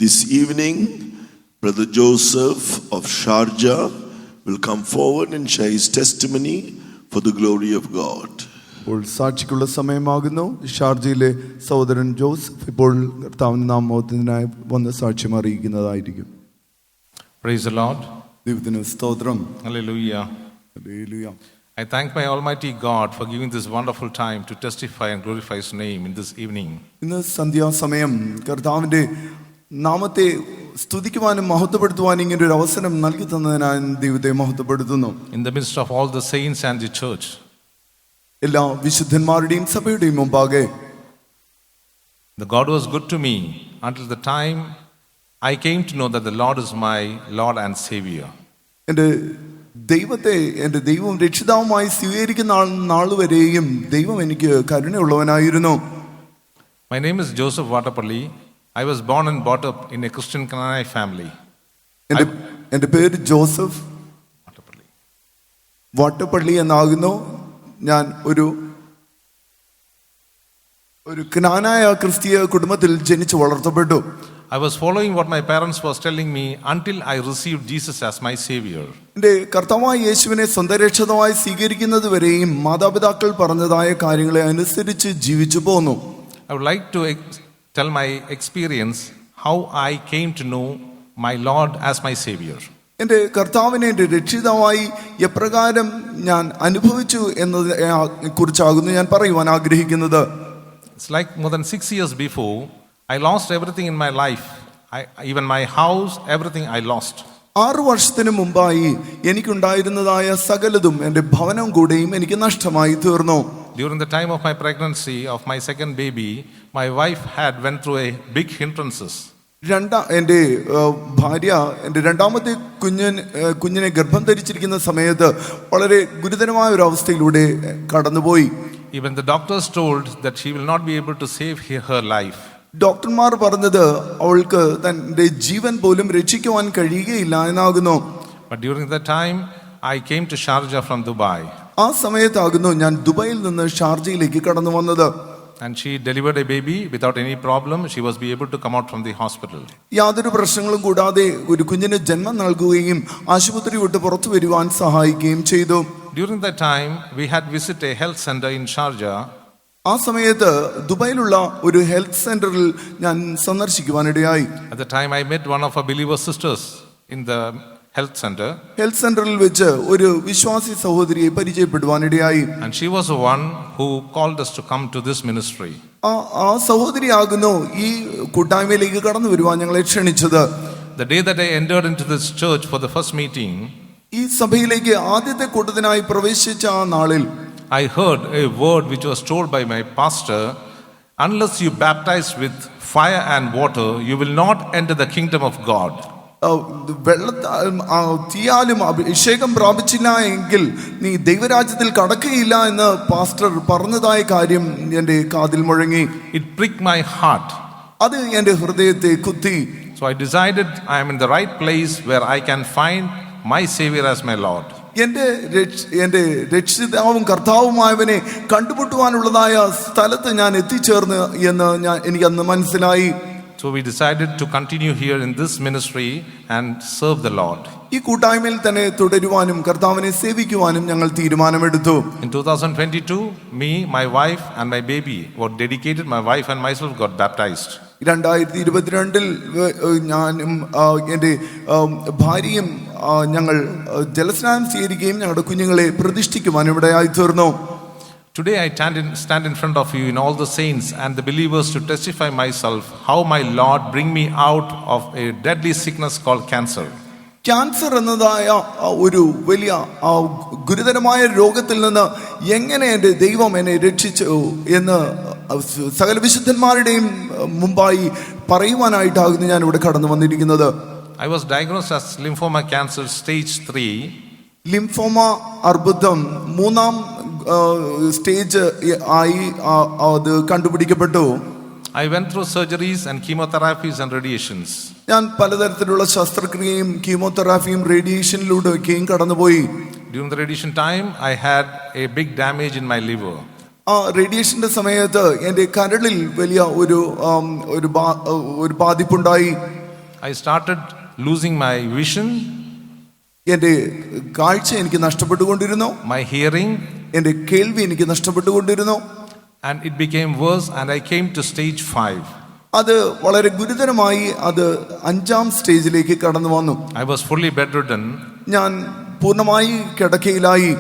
This evening, Brother Joseph of Sharjah will come forward and share his testimony for the glory of God. ഇപ്പോൾ സാക്ഷിക്കുള്ള സമയമാകുന്നു. ഷാർജയിലെ സഹോദരൻ Joseph ഇപ്പോൾ കർത്താവിന്റെ നാമത്തിനായി വന്ന് സാക്ഷ്യം അറിയിക്കുന്നതായിരിക്കും. Praise the Lord. ദൈവത്തിന് സ്തോത്രം. Hallelujah. Hallelujah. I thank my Almighty God for giving this wonderful time to testify and glorify His name in this evening. ഇന്ന് സന്ധ്യാസമയം കർത്താവിന്റെ നാമത്തെ സ്തുതിക്കുവാനും മഹത്വപ്പെടുത്തുവാനും ഇങ്ങനെ ഒരു അവസരം നൽകി തന്നതിനായി ദൈവത്തെ മഹത്വപ്പെടുത്തുന്നു. In the midst of all the saints and the church. എല്ലാ വിശുദ്ധന്മാരുടെയും സഭയുടെയും മുമ്പാകെ. The God was good to me until the time I came to know that the Lord is my Lord and Savior. എൻ്റെ ദൈവത്തെ എൻ്റെ ദൈവവും രക്ഷിതാവുമായി സ്വീകരിക്കുന്ന നാളുവരെയും ദൈവം എനിക്ക് കരുണയുള്ളവനായിരുന്നു. My name is Joseph Vattapalli. I was born and brought up in a Christian Canaanite family. എൻ്റെ പേര് Joseph Vattappally എന്നാകുന്നു. ഞാൻ ഒരു ക്നാനായ ക്രിസ്തീയ കുടുംബത്തിൽ ജനിച്ചു വളർത്തപ്പെട്ടു. I was following what my parents was telling me until I received Jesus as my Savior. എൻ്റെ കർത്താവായ യേശുവിനെ സ്വന്തം രക്ഷകനായി സ്വീകരിക്കുന്നത് വരെയും മാതാപിതാക്കൾ പറഞ്ഞതായ കാര്യങ്ങളെ അനുസരിച്ച് ജീവിച്ചു പോന്നു. I would like to tell my experience how I came to know my Lord as my Savior. എൻ്റെ കർത്താവിനെ എൻ്റെ രക്ഷിതാവായി എപ്രകാരം ഞാൻ അനുഭവിച്ചു എന്നതിനെ കുറിച്ചാകുന്നു ഞാൻ പറയുവാൻ ആഗ്രഹിക്കുന്നത്. It's like more than 6 years before, I lost everything in my life. Even my house, everything I lost. 6 വർഷത്തിന് മുമ്പായി എനിക്കുണ്ടായിരുന്നതായ സകലതും എൻ്റെ ഭവനം കൂടെയും എനിക്ക് നഷ്ടമായി തീർന്നു. During the time of my pregnancy of my second baby, my wife had went through a big hindrances. എൻ്റെ ഭാര്യ എൻ്റെ രണ്ടാമത്തെ കുഞ്ഞിനെ ഗർഭം ധരിച്ചിരിക്കുന്ന സമയത്ത് വളരെ ഗുരുതരമായ ഒരു അവസ്ഥയിലൂടെ കടന്നുപോയി. Even the doctors told that she will not be able to save her life. ഡോക്ടർമാർ പറഞ്ഞത് അവൾക്ക് തന്റെ ജീവൻ പോലും രക്ഷിക്കുവാൻ കഴിയുകയില്ല എന്നാകുന്നു. But during that time, I came to Sharjah from Dubai. ആ സമയത്താകുന്നു ഞാൻ ദുബായിൽ നിന്ന് ഷാർജയിലേക്ക് കടന്നു വന്നത്. And she delivered a baby without any problem. She was be able to come out from the hospital. യാതൊരു പ്രശ്നങ്ങളും കൂടാതെ ഒരു കുഞ്ഞിന് ജന്മം നൽകുകയും ആശുപത്രി വിട്ട് പുറത്തു വരുവാൻ സഹായിക്കുകയും ചെയ്തു. During that time, we had visited a health center in Sharjah. ആ സമയത്ത് ദുബായിലുള്ള ഒരു ഹെൽത്ത് സെന്ററിൽ ഞാൻ സന്ദർശിക്കുവാനിടയായി. At the time, I met one of our believer sisters in the health center. Health സെന്ററിൽ വെച്ച് ഒരു വിശ്വാസി സഹോദരിയെ പരിചയപ്പെടുവാനിടയായി. And she was the one who called us to come to this ministry. ആ സഹോദരിയാകുന്നു ഈ കൂട്ടായ്മയിലേക്ക് കടന്നു വരുവാൻ ഞങ്ങളെ ക്ഷണിച്ചത്. The day that I entered into this church for the first meeting, ഈ സഭയിലേക്ക് ആദ്യത്തെ കൂട്ടത്തിനായി പ്രവേശിച്ച ആ നാളിൽ I heard a word which was told by my pastor, unless you baptize with fire and water, you will not enter the kingdom of God. തീയാലും അഭിഷേകം പ്രാപിച്ചില്ല എങ്കിൽ നീ ദൈവരാജ്യത്തിൽ കടക്കുകയില്ല എന്ന് പാസ്റ്റർ പറഞ്ഞതായ കാര്യം എൻ്റെ കാതിൽ മുഴങ്ങി. It pricked my heart. അത് എൻ്റെ ഹൃദയത്തെ കുത്തി. So I decided I am in the right place where I can find my Savior as my Lord. എൻ്റെ രക്ഷിതാവും കർത്താവുമായവനെ കണ്ടുമുട്ടുവാനുള്ളതായ സ്ഥലത്ത് ഞാൻ എത്തിച്ചേർന്ന് എന്ന് എനിക്ക് അന്ന് മനസ്സിലായി. So we decided to continue here in this ministry and serve the Lord. ഈ കൂട്ടായ്മയിൽ തന്നെ തുടരുവാനും കർത്താവിനെ സേവിക്കുവാനും ഞങ്ങൾ തീരുമാനമെടുത്തു. In 2022, me, my wife and my baby were dedicated. My wife and myself got baptized. 2022 ഞാനും എൻ്റെ ഭാര്യയും ഞങ്ങൾ ജലസ്നാനം സ്വീകരിക്കുകയും ഞങ്ങളുടെ കുഞ്ഞുങ്ങളെ പ്രതിഷ്ഠിക്കുവാൻ ഇവിടെയായി തീർന്നു. Today I stand in front of you in all the saints and the believers to testify myself how my Lord bring me out of a deadly sickness called cancer. Cancer എന്നതായ ഒരു വലിയ ഗുരുതരമായ രോഗത്തിൽ നിന്ന് എങ്ങനെ എൻ്റെ ദൈവം എന്നെ രക്ഷിച്ചു എന്ന് സകല വിശുദ്ധന്മാരുടെയും മുമ്പായി പറയുവാനായിട്ടാകുന്നു ഞാൻ ഇവിടെ കടന്നു വന്നിരിക്കുന്നത്. I was diagnosed as lymphoma cancer stage 3. Lymphoma അർബുദം 3-ാം സ്റ്റേജ് ആയി അത് കണ്ടുപിടിക്കപ്പെട്ടു. I went through surgeries and chemotherapies and radiations. ഞാൻ പലതരത്തിലുള്ള ശസ്ത്രക്രിയയും കീമോതെറാപ്പിയും റേഡിയേഷനിലൂടെയൊക്കെയും കടന്നുപോയി. During the radiation time, I had a big damage in my liver. ആ റേഡിയേഷന്റെ സമയത്ത് എൻ്റെ കരളിൽ വലിയ ഒരു ബാധിപ്പുണ്ടായി. I started losing my vision, എൻ്റെ കാഴ്ച എനിക്ക് നഷ്ടപ്പെട്ടുകൊണ്ടിരുന്നു, my hearing, എൻ്റെ കേൾവി എനിക്ക് നഷ്ടപ്പെട്ടുകൊണ്ടിരുന്നു. and it became worse and I came to stage 5. അത് വളരെ ഗുരുതരമായി അത് 5ാം സ്റ്റേജിലേക്ക് കടന്നു വന്നു. I was fully bedridden. ഞാൻ പൂർണ്ണമായി കിടക്കയിലായി.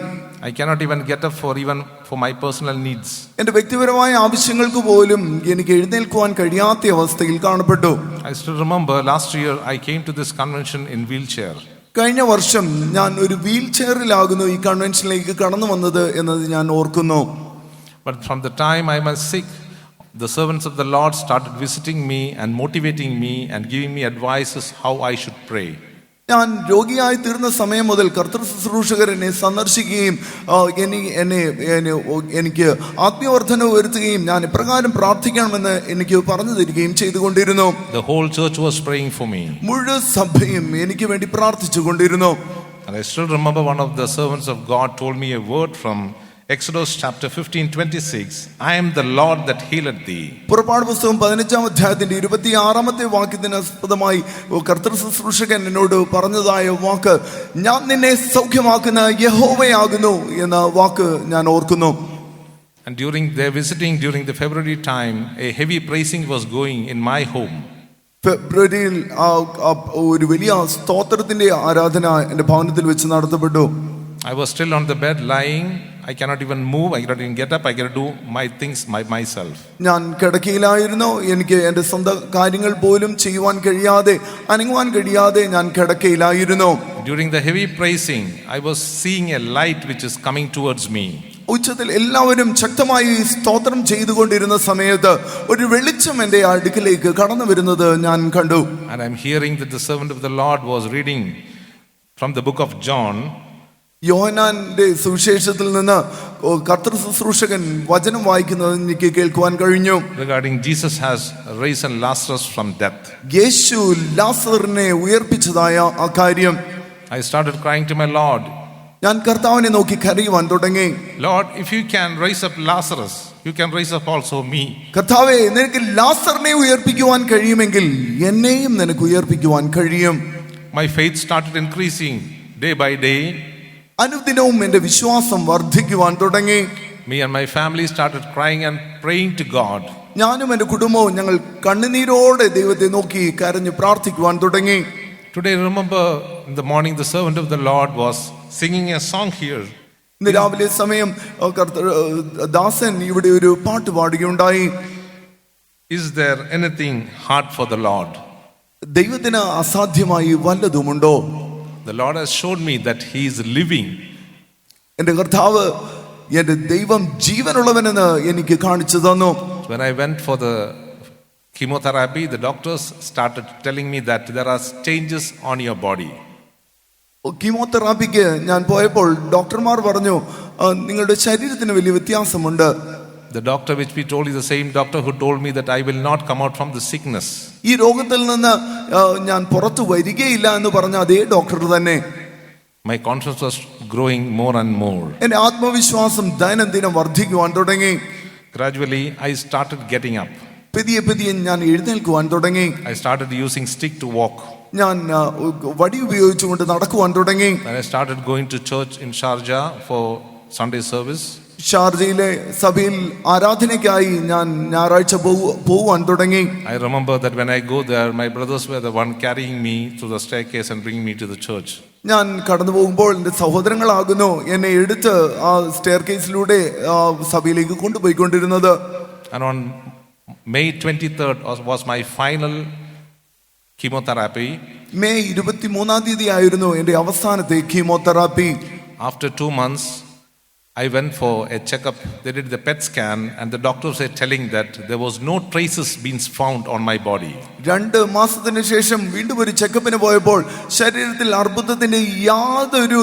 I cannot even get up even for my personal needs. എൻ്റെ വ്യക്തിപരമായ ആവശ്യങ്ങൾക്ക് പോലും എനിക്ക് എഴുന്നേൽക്കുവാൻ കഴിയാത്ത അവസ്ഥയിൽ കാണപ്പെട്ടു. I still remember last year I came to this convention in wheelchair. കഴിഞ്ഞ വർഷം ഞാൻ ഒരു വീൽ ചെയറിലാകുന്നു ഈ കൺവെൻഷനിലേക്ക് കടന്നു വന്നത് എന്നത് ഞാൻ ഓർക്കുന്നു. But from the time I was sick, the servants of the Lord started visiting me and motivating me and giving me advices how I should pray. ഞാൻ രോഗിയായി തീർന്ന സമയം മുതൽ കർത്തൃ ശുശ്രൂഷകർ എന്നെ സന്ദർശിക്കുകയും എനിക്ക് ആത്മീയവർദ്ധന വരുത്തുകയും ഞാൻ ഇപ്രകാരം പ്രാർത്ഥിക്കണമെന്ന് എനിക്ക് പറഞ്ഞു തരികയും ചെയ്തുകൊണ്ടിരുന്നു. The whole church was praying for me. മുഴുവൻ സഭയും എനിക്ക് വേണ്ടി പ്രാർത്ഥിച്ചു കൊണ്ടിരുന്നു. And I still remember one of the servants of God told me a word from Exodus chapter 15:26. I am the Lord that healeth thee. പുറപ്പാട് പുസ്തകം 15-ാം അധ്യായത്തിന്റെ 26-ാമത്തെ വാക്യത്തിന് ആസ്പദമായി കർത്തൃ ശുശ്രൂഷകൻ എന്നോട് പറഞ്ഞതായ വാക്ക്, ഞാൻ നിന്നെ സൗഖ്യമാക്കുന്ന യഹോവയാകുന്നു എന്ന വാക്ക് ഞാൻ ഓർക്കുന്നു. And during their visiting during the February time, a heavy praising was going in my home. ഫെബ്രുവരിയിൽ ഒരു വലിയ സ്തോത്രത്തിന്റെ ആരാധന എൻ്റെ ഭവനത്തിൽ വെച്ച് നടത്തപ്പെട്ടു. I was still on the bed lying. I cannot even move. I cannot even get up. I cannot do my things myself. ഞാൻ കിടക്കയിലായിരുന്നു. എനിക്ക് എൻ്റെ സ്വന്തം കാര്യങ്ങൾ പോലും ചെയ്യുവാൻ കഴിയാതെ, അനങ്ങുവാൻ കഴിയാതെ ഞാൻ കിടക്കയിലായിരുന്നു. During the heavy praising, I was seeing a light which is coming towards me. ഉച്ചത്തിൽ എല്ലാവരും ശക്തമായി സ്തോത്രം ചെയ്തുകൊണ്ടിരുന്ന സമയത്ത് ഒരു വെളിച്ചം എൻ്റെ അടുക്കിലേക്ക് കടന്നു വരുന്നത് ഞാൻ കണ്ടു. And I'm hearing that the servant of the Lord was reading from the book of John. യോഹന്നാന്റെ സുവിശേഷത്തിൽ നിന്ന് കർത്തൃ ശുശ്രൂഷകൻ വചനം വായിക്കുന്നത് എനിക്ക് കേൾക്കുവാൻ കഴിഞ്ഞു. Regarding Jesus has risen Lazarus from death. യേശു ലാസറിനെ ഉയർപ്പിച്ചതായ ആ കാര്യം. I started crying to my Lord. ഞാൻ കർത്താവിനെ നോക്കി കരയുവാൻ തുടങ്ങി. Lord, if you can raise up Lazarus, you can raise up also me. കർത്താവേ, നിനക്ക് ലാസറിനെ ഉയർപ്പിക്കുവാൻ കഴിയുമെങ്കിൽ എന്നെയും നിനക്ക് ഉയർപ്പിക്കുവാൻ കഴിയും. My faith started increasing day by day. അനുദിനവും എൻ്റെ വിശ്വാസം വർദ്ധിക്കുവാൻ തുടങ്ങി. Me and my family started crying and praying to God. ഞാനും എൻ്റെ കുടുംബവും ഞങ്ങൾ കണ്ണുനീരോടെ ദൈവത്തെ നോക്കി കരഞ്ഞു പ്രാർത്ഥിക്കുവാൻ തുടങ്ങി. Today, remember, in the morning, the servant of the Lord was singing a song here. ഇന്ന് രാവിലെ സമയം ദാസൻ ഇവിടെ ഒരു പാട്ട് പാടുകയുണ്ടായി. Is there anything hard for the Lord? ദൈവത്തിന് അസാധ്യമായി വല്ലതുമുണ്ടോ? The Lord has shown me that He is living. എൻ്റെ കർത്താവ്, എൻ്റെ ദൈവം ജീവനുള്ളവനെന്ന് എനിക്ക് കാണിച്ചു തന്നു. When I went for the chemotherapy, the doctors started telling me that there are changes on your body. കീമോതെറാപ്പിക്ക് ഞാൻ പോയപ്പോൾ ഡോക്ടർമാർ പറഞ്ഞു, നിങ്ങളുടെ ശരീരത്തിന് വലിയ വ്യത്യാസമുണ്ട്. The doctor which we told is the same doctor who told me that I will not come out from the sickness. ഈ രോഗത്തിൽ നിന്ന് ഞാൻ പുറത്തു വരികയില്ല എന്ന് പറഞ്ഞ അതേ ഡോക്ടർ തന്നെ. My confidence was growing more and more. എൻ്റെ ആത്മവിശ്വാസം ദൈനംദിനം വർദ്ധിക്കുവാൻ തുടങ്ങി. Gradually, I started getting up. പതിയെ പതിയെ ഞാൻ എഴുന്നേൽക്കുവാൻ തുടങ്ങി. I started using stick to walk. ഞാൻ വടി ഉപയോഗിച്ചുകൊണ്ട് നടക്കുവാൻ തുടങ്ങി. And I started going to church in Sharjah for Sunday service. ഷാർജയിലെ സഭയിൽ ആരാധനയ്ക്കായി ഞാൻ ഞായറാഴ്ച പോവാൻ തുടങ്ങി. I remember that when I go there, my brothers were the one carrying me through the staircase and bringing me to the church. ഞാൻ കടന്നു പോകുമ്പോൾ എൻ്റെ സഹോദരങ്ങളാകുന്നു എന്നെ എടുത്ത് ആ സ്റ്റെയർ കേസിലൂടെ സഭയിലേക്ക് കൊണ്ടുപോയിക്കൊണ്ടിരുന്നത്. And on May 23rd was my final chemotherapy. May 23-ാം തീയതി ആയിരുന്നു എൻ്റെ അവസാനത്തെ chemotherapy. After 2 months, I went for a checkup. They did the PET scan and the doctors were telling that there was no traces being found on my body. 2 മാസത്തിന് ശേഷം വീണ്ടും ഒരു ചെക്കപ്പിന് പോയപ്പോൾ ശരീരത്തിൽ അർബുദത്തിന്റെ യാതൊരു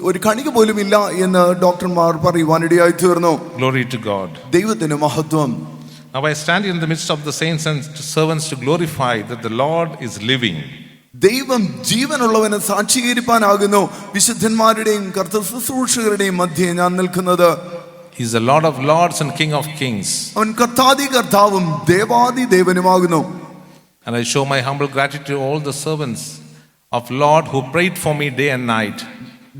ഒരു കണിക പോലും ഇല്ല എന്ന് ഡോക്ടർമാർ പറയുവാനിടയായി തീർന്നു. Glory to God. ദൈവത്തിന് മഹത്വം. Now I stand in the midst of the saints and servants to glorify that the Lord is living. ദൈവം ജീവനുള്ളവനെ സാക്ഷീകരിപ്പാനാകുന്നു വിശുദ്ധന്മാരുടെയും കർത്തൃ ശുശ്രൂഷകരുടെയും മധ്യേ ഞാൻ നിൽക്കുന്നത്. He is the Lord of lords and King of kings. അവൻ കർത്താദി കർത്താവും ദേവാദി ദേവനുമാകുന്നു. And I show my humble gratitude to all the servants of Lord who prayed for me day and night.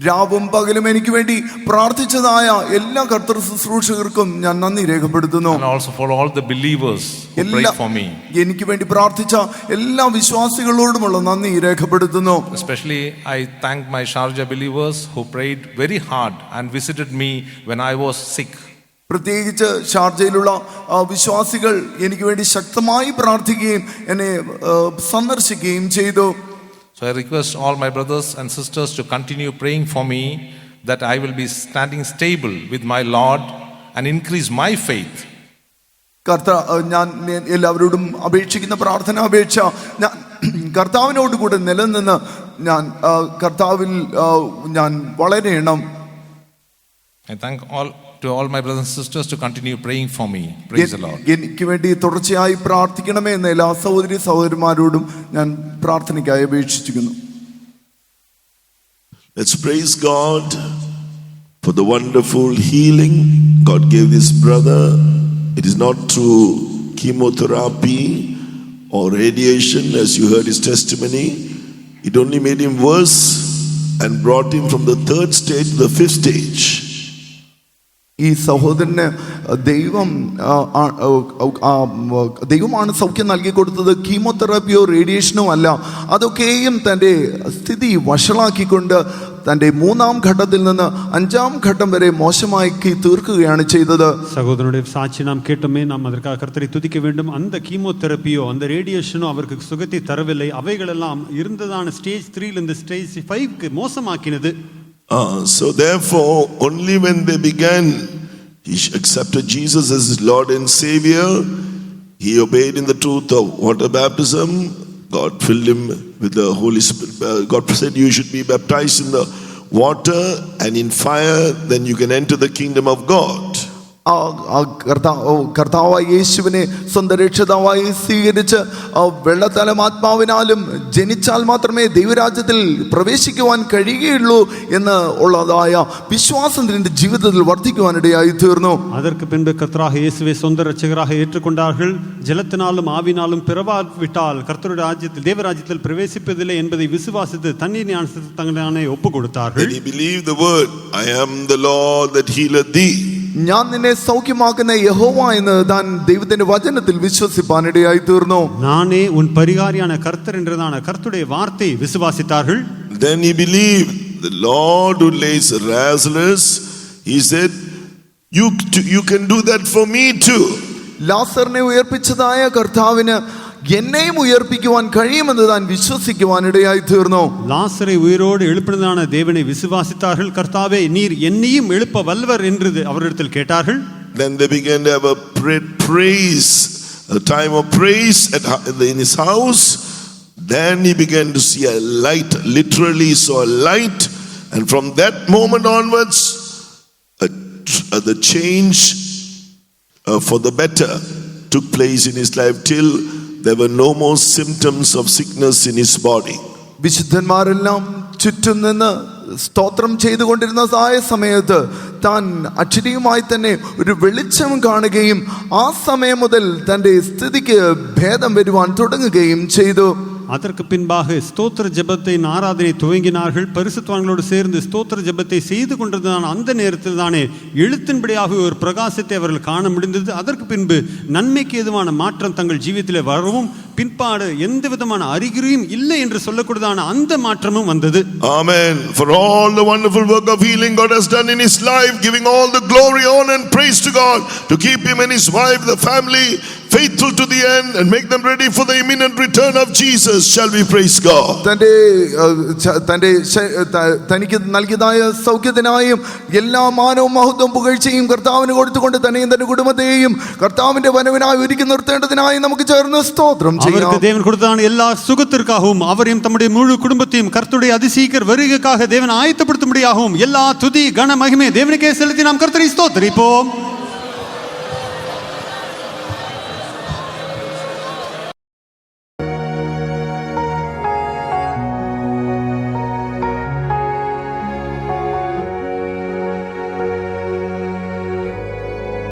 രാവും പകലും എനിക്ക് വേണ്ടി പ്രാർത്ഥിച്ചതായ എല്ലാ കർത്തൃ ശുശ്രൂഷകർക്കും ഞാൻ നന്ദി രേഖപ്പെടുത്തുന്നു. And also for all the believers who prayed for me. എനിക്ക് വേണ്ടി പ്രാർത്ഥിച്ച എല്ലാ വിശ്വാസികളോടുമുള്ള നന്ദി രേഖപ്പെടുത്തുന്നു. Especially I thank my Sharjah believers who prayed very hard and visited me when I was sick. പ്രത്യേകിച്ച് ഷാർജയിലുള്ള വിശ്വാസികൾ എനിക്ക് വേണ്ടി ശക്തമായി പ്രാർത്ഥിക്കുകയും എന്നെ സന്ദർശിക്കുകയും ചെയ്തു. So I request all my brothers and sisters to continue praying for me that I will be standing stable with my Lord and increase my faith. ഞാൻ എല്ലാവരോടും അപേക്ഷിക്കുന്ന പ്രാർത്ഥനാപേക്ഷ ഞാൻ കർത്താവിനോട് കൂടെ നിലനിന്ന് ഞാൻ കർത്താവിൽ ഞാൻ വളരെയണം. I thank all my brothers and sisters to continue praying for me. Praise the Lord. എനിക്ക് വേണ്ടി തുടർച്ചയായി പ്രാർത്ഥിക്കണമേ എന്ന എല്ലാ സഹോദരി സഹോദരന്മാരോടും ഞാൻ പ്രാർത്ഥനയ്ക്കായി അപേക്ഷിക്കുന്നു. Let's praise God for the wonderful healing God gave this brother. It is not through chemotherapy or radiation, as you heard his testimony. It only made him worse and brought him from the 3rd stage to the 5th stage. ഈ സഹോദരന് ദൈവമാണ് സൗഖ്യം നൽകി കൊടുത്തത്. കീമോതെറാപ്പിയോ റേഡിയേഷനോ അല്ല. അതൊക്കെയും തൻ്റെ സ്ഥിതി വഷളാക്കിക്കൊണ്ട് തൻ്റെ 3ാം ഘട്ടത്തിൽ നിന്ന് 5ാം ഘട്ടം വരെ മോശമാക്കി തീർക്കുകയാണ് ചെയ്തത്. சகோதரனுடைய சாட்சி நாம் கேட்டோமே, நாம் அதற்காக கர்த்தரை துதிக்க வேண்டும். அந்த கீமோதெரப்பியோ அந்த ரேடியேஷனோ அவருக்கு சுகத்தை தரவில்லை. அவைகளெல்லாம் இருந்ததான ஸ்டேஜ் 3 இருந்து stage 5க்கு மோசமாக்கினது. So therefore, only when they began, he accepted Jesus as his Lord and Savior. He obeyed in the truth of water baptism. God filled him with the Holy Spirit. God said you should be baptized in the water and in fire, then you can enter the kingdom of God. കർത്താവായ യേശുവിനെ സ്വന്തം രക്ഷിതാവായി സ്വീകരിച്ച് വെള്ളത്താലും ആത്മാവിനാലും ജനിച്ചാൽ മാത്രമേ ദൈവരാജ്യത്തിൽ പ്രവേശിക്കുവാൻ കഴിയുകയുള്ളൂ എന്ന് ഉള്ളതായ വിശ്വാസം നിന്റെ ജീവിതത്തിൽ വർദ്ധിക്കുവാനിടയായി തീർന്നു. அதற்கு பின்பு கர்த்தராகிய இயேசுவை சொந்த இரட்சகராக ஏற்றுக்கொண்டார்கள். ஜலத்தினாலும் ஆவினாலும் பிறவாவிட்டால் கர்த்தருடைய ராஜ்யத்தில் தேவராஜ்யத்தில் பிரவேசிப்பதில்லை என்பதை விசுவாசித்து தண்ணீர் ஞானஸ்நானத்தை தங்களை ஒப்புக் கொடுத்தார்கள். He believed the word, I am the Lord that healeth thee. ഞാൻ നിന്നെ സൗഖ്യമാക്കുന്ന യഹോവ എന്ന് താൻ ദൈവത്തിന്റെ വചനത്തിൽ വിശ്വസിപ്പാനിടയായി തീർന്നു. நானே உன் பரிகாரியான கர்த்தர் என்றதான கர்த்தருடைய வார்த்தை விசுவாசித்தார்கள். Then he believed the Lord who lays Lazarus. He said, you can do that for me too. ലാസറിനെ ഉയർപ്പിച്ചതായ കർത്താവിന് എന്നെയും ഉയർപ്പിക്കുവാൻ കഴിയുമെന്ന് താൻ വിശ്വസിക്കുവാനിടയായി തീർന്നു. லாசரை உயிரோடு எழுப்பினதான தேவனை விசுவாசித்தார்கள். கர்த்தாவே நீர் என்னையும் எழுப்ப வல்லவர் என்று அவரிடத்தில் கேட்டார்கள். Then they began to have a time of praise in his house. Then he began to see a light, literally saw a light, and from that moment onwards the change for the better took place in his life till there were no more symptoms of sickness in his body. വിശുദ്ധന്മാരെല്ലാം ചുറ്റും നിന്ന് സ്തോത്രം ചെയ്തുകൊണ്ടിരുന്നതായ സമയത്ത് താൻ അക്ഷരീയമായി തന്നെ ഒരു വെളിച്ചം കാണുകയും ആ സമയം മുതൽ തൻ്റെ സ്ഥിതിക്ക് ഭേദം വരുവാൻ തുടങ്ങുകയും ചെയ്തു. அதற்கு பின்பாக ஸ்தோத்திர ஜெபத்தை ஆராதனை துவங்கினார்கள். பரிசுத்தவான்களோடு சேர்ந்து ஸ்தோத்திர ஜெபத்தை செய்து கொண்டிருந்ததான அந்த நேரத்தில் தானே எழுத்தின்படியாக ஒரு பிரகாசத்தை அவர்கள் காண முடிந்தது. அதற்கு பின்பு நன்மைக்கு எதுவான மாற்றம் தங்கள் ஜீவியத்திலே வரவும் பின்பாடு எந்த விதமான அறிகுறியும் இல்லை என்று சொல்லக்கூடியதான அந்த மாற்றமும் வந்தது. Amen. For all the wonderful work of healing God has done in his life, giving all the glory, honor and praise to God, to keep him and his wife, the family faithful to the end and make them ready for the imminent return of Jesus. Shall we praise God? തനിക്ക് നൽകിയതായ സൗഖ്യത്തിനായും എല്ലാ മാനവും മഹത്വവും പുകഴ്ചയും കർത്താവിന് കൊടുത്തുകൊണ്ട് തന്നെയും തന്റെ കുടുംബത്തെയും കർത്താവിന്റെ വരവിനായി ഒരുക്കി നിർത്തേണ്ടതിനായി നമുക്ക് ചേർന്ന് സ്തോത്രം ചെയ്യാം. அவருக்கு தேவன் கொடுத்ததான எல்லா சுகத்திற்காகவும் அவரையும் தம்முடைய முழு குடும்பத்தையும் கர்த்தருடைய அதிசீக்கிர வருகைக்காக தேவன் ஆயத்தப்படுத்தும்படியாகவும் எல்லா துதி கன மகிமை தேவனுக்கே செலுத்தி நாம் கர்த்தரை ஸ்தோத்திரிப்போம்.